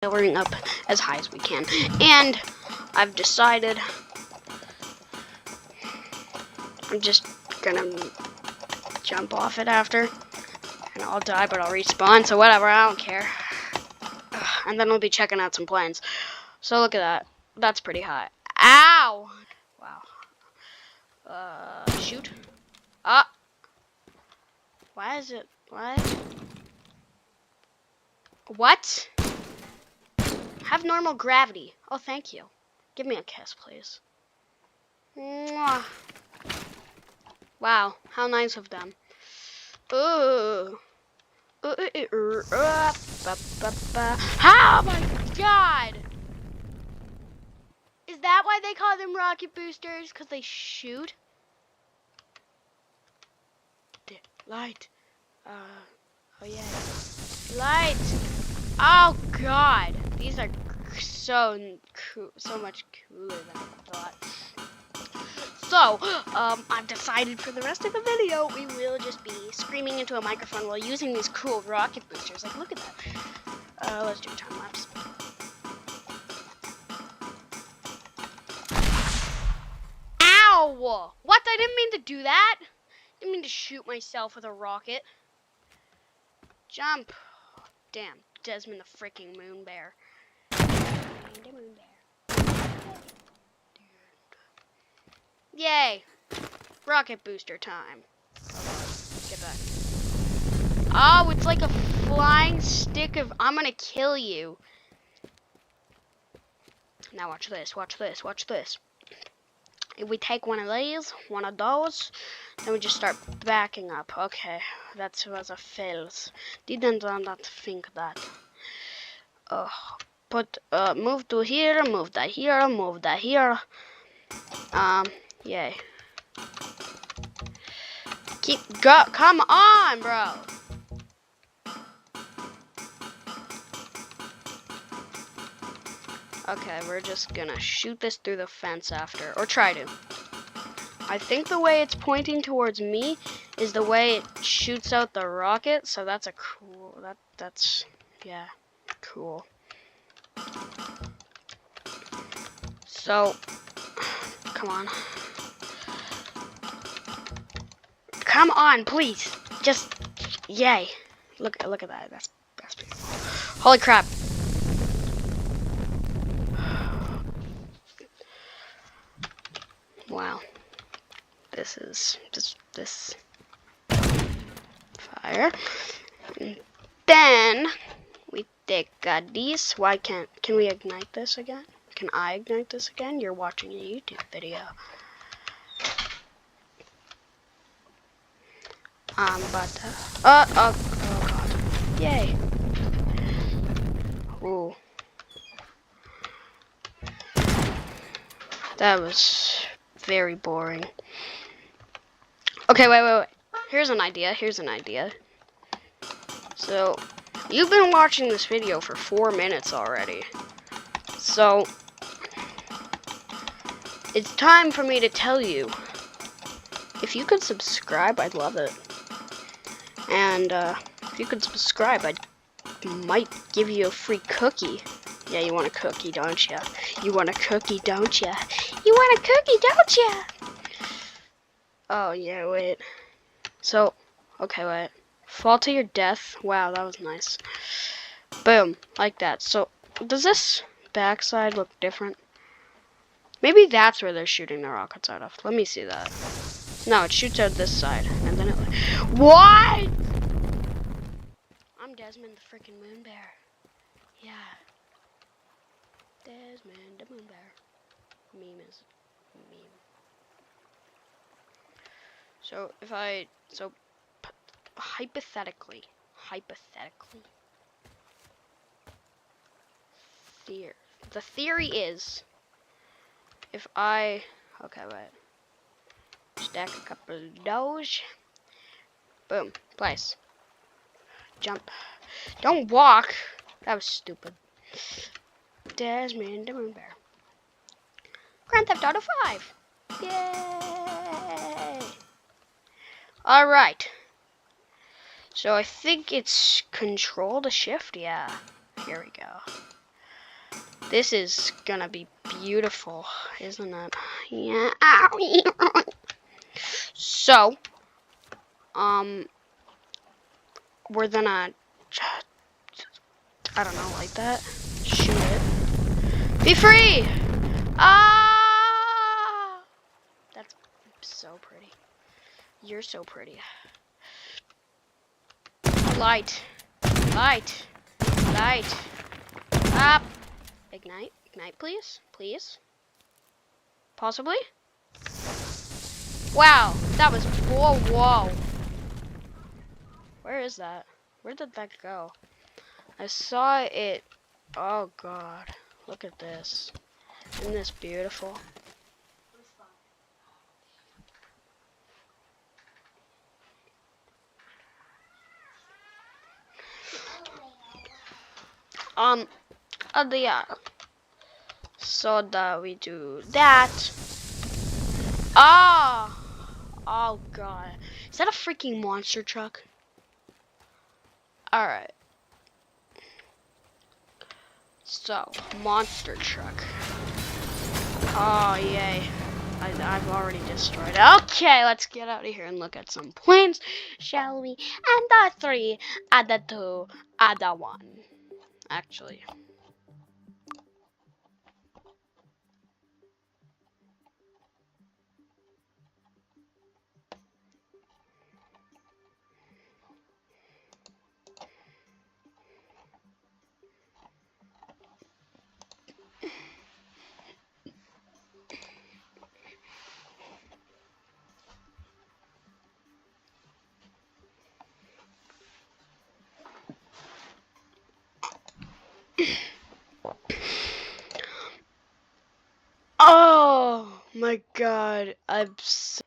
lowering up as high as we can. And I've decided I'm just gonna jump off it after. And I'll die, but I'll respawn, so whatever, I don't care. And then we'll be checking out some planes. So look at that. That's pretty high. Ow! Wow. Shoot. Ah! Why is it? What? Have normal gravity. Oh, thank you. Give me a kiss, please. Mwah. Wow, how nice of them. Ooh. Oh my god! Is that why they call them rocket boosters? Because they shoot? Light. Oh yeah. Light. Oh god. These are so much cooler than I thought. So, I've decided for the rest of the video, we will just be screaming into a microphone while using these cool rocket boosters. Like, look at that. Let's do time lapse. Ow! What? I didn't mean to do that. I didn't mean to shoot myself with a rocket. Jump. Damn, Desmond the freaking moon bear. Yay! Rocket booster time. Get back. Oh, it's like a flying stick of I'm gonna kill you. Now watch this, watch this, watch this. If we take one of those, then we just start backing up. Okay, that was a fail. Didn't not think that. But move to here, move that here, move that here. Yay. Come on, bro. Okay, we're just gonna shoot this through the fence after, or try to. I think the way it's pointing towards me is the way it shoots out the rocket, so that's a cool, that's, yeah, cool. So, come on. Come on, please. Just, yay. Look at that, that's beautiful. Holy crap. Wow. This is this fire. And then we take these. Why can we ignite this again? Can I ignite this again? You're watching a YouTube video. Oh god. Yay. Ooh. That was very boring. Okay, wait. Here's an idea. So, you've been watching this video for 4 minutes already. So, it's time for me to tell you. If you could subscribe, I'd love it. And, if you could subscribe, I might give you a free cookie. Yeah, you want a cookie, don't ya? You want a cookie, don't ya? You want a cookie, don't ya? Oh, yeah, wait. So, okay, wait. Fall to your death. Wow, that was nice. Boom, like that. So, does this backside look different? Maybe that's where they're shooting the rockets out of. Let me see that. No, it shoots out this side. And then it... What?! I'm Desmond the freaking moon bear. Yeah. Desmond the moon bear. Meme is meme. So hypothetically, the theory is, if I, okay, wait, stack a couple of those, boom, place, jump, don't walk, that was stupid. Desmond the moon bear. Grand Theft Auto 5. Yay! Alright. So I think it's Control to Shift. Yeah. Here we go. This is gonna be beautiful, isn't it? Yeah. So, we're gonna, I don't know, like that. Shoot it. Be free! Ah! That's so pretty. You're so pretty. Light. Light. Light. Up. Ignite. Ignite, please. Please. Possibly? Wow. That was... Whoa, whoa. Where is that? Where did that go? I saw it... Oh, God. Look at this. Isn't this beautiful? Yeah. So that we do that. Ah! Oh, God. Is that a freaking monster truck? Alright. So, monster truck. Oh, yay. I've already destroyed it. Okay, let's get out of here and look at some planes, shall we? And the 3, and the 2, and the 1. Actually. Oh my God, I'm so...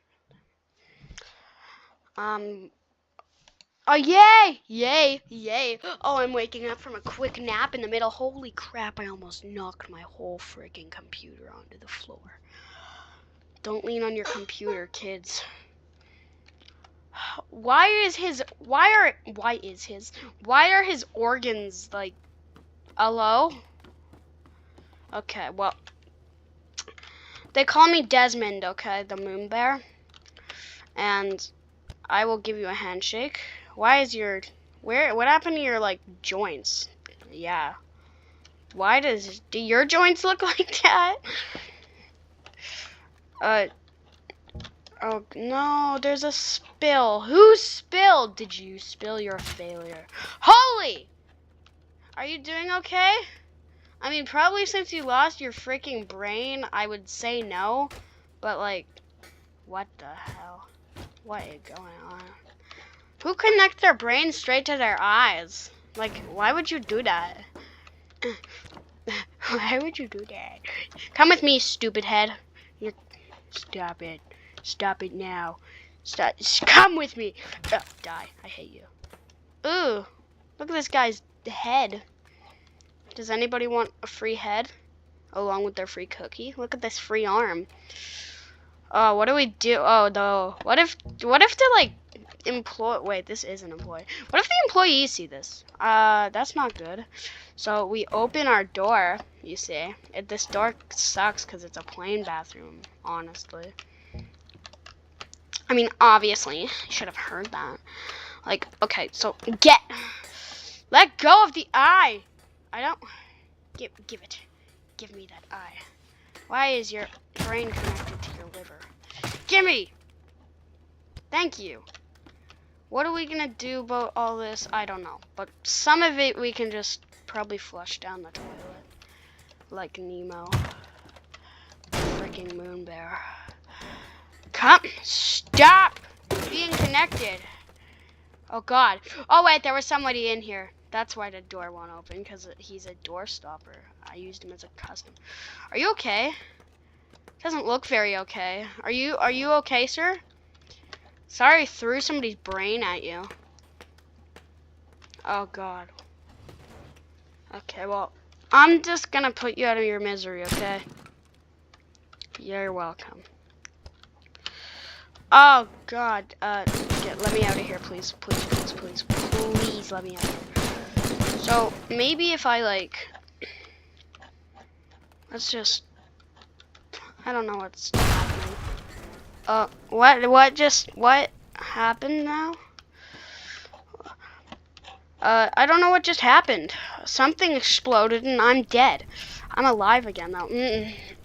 Oh, yay! Yay! Yay! Oh, I'm waking up from a quick nap in the middle. Holy crap, I almost knocked my whole freaking computer onto the floor. Don't lean on your computer, kids. Why are his organs like... Hello? Okay, well... They call me Desmond, okay? The moon bear. And I will give you a handshake. Why is your... What happened to your, like, joints? Yeah. Why do your joints look like that? Oh, no, there's a spill. Who spilled? Did you spill? You're a failure. Holy! Are you doing okay? I mean, probably since you lost your freaking brain, I would say no. But, like, what the hell? What is going on? Who connects their brain straight to their eyes? Like, why would you do that? Why would you do that? Come with me, stupid head. Stop it. Stop it now. Stop. Come with me. Ugh, die. I hate you. Ooh. Look at this guy's head. Does anybody want a free head? Along with their free cookie? Look at this free arm. Oh, what do we do? Oh, no. What if the, like, wait, this is an employee. What if the employees see this? That's not good. So we open our door, you see. This door sucks because it's a plain bathroom, honestly. I mean, obviously, you should have heard that. Like, okay, so let go of the eye. I don't, give it. Give me that eye. Why is your brain connected to your liver? Gimme! Thank you. What are we gonna do about all this? I don't know. But some of it we can just probably flush down the toilet. Like Nemo. Freaking moon bear. Come! Stop being connected! Oh god. Oh wait, there was somebody in here. That's why the door won't open, because he's a door stopper. I used him as a custom. Are you okay? Doesn't look very okay. Are you okay, sir? Sorry I threw somebody's brain at you. Oh god. Okay, well, I'm just gonna put you out of your misery, okay? You're welcome. Oh god, let me out of here, please. Please let me out of here. So, maybe if I, like, Let's just... I don't know what's happening. What happened now? I don't know what just happened. Something exploded and I'm dead. I'm alive again though.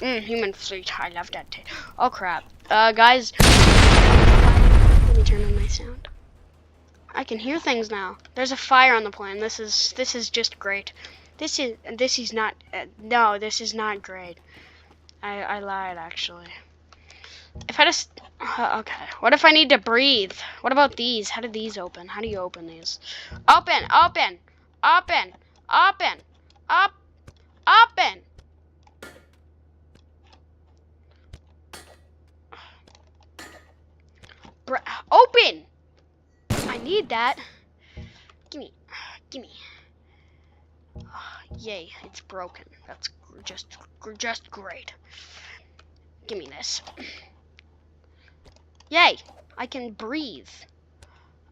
Human fleet. I love that. Oh crap. Guys, let me turn on my sound. I can hear things now. There's a fire on the plane. This is just great. This is not. No, this is not great. I lied actually. If I just okay. What if I need to breathe? What about these? How do these open? How do you open these? Open, open, open, open, up, open. Open. I need that. Gimme. Yay, it's broken. That's just great. Gimme this. Yay, I can breathe.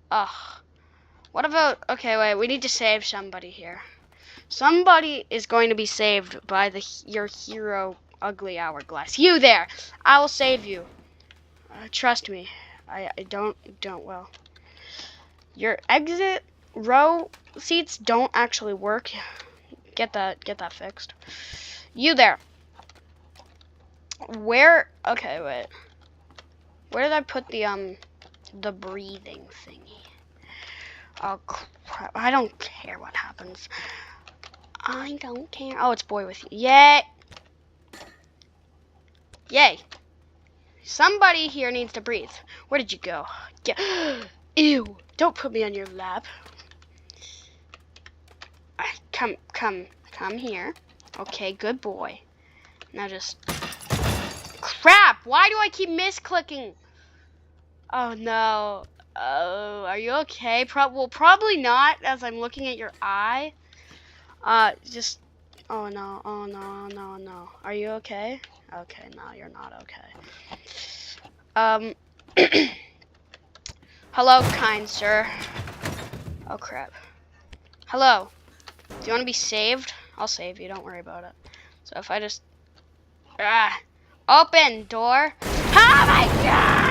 Ugh. What about, okay, wait, we need to save somebody here. Somebody is going to be saved by your hero ugly hourglass. You there, I will save you. Trust me, I don't, well. Your exit row seats don't actually work. Get that fixed. You there. Where, okay, wait. Where did I put the breathing thingy? Oh crap, I don't care what happens. I don't care. Oh, it's boy with you. Yay! Yay! Somebody here needs to breathe. Where did you go? Ew! Don't put me on your lap. Come here. Okay, good boy. Now just... Crap! Why do I keep misclicking? Oh no. Oh, are you okay? Well, probably not, as I'm looking at your eye. Just... Oh no, oh no, no, no. Are you okay? Okay, no, you're not okay. Hello, kind sir. Oh crap. Hello. Do you want to be saved? I'll save you, don't worry about it. So if I just... open door. Oh my god!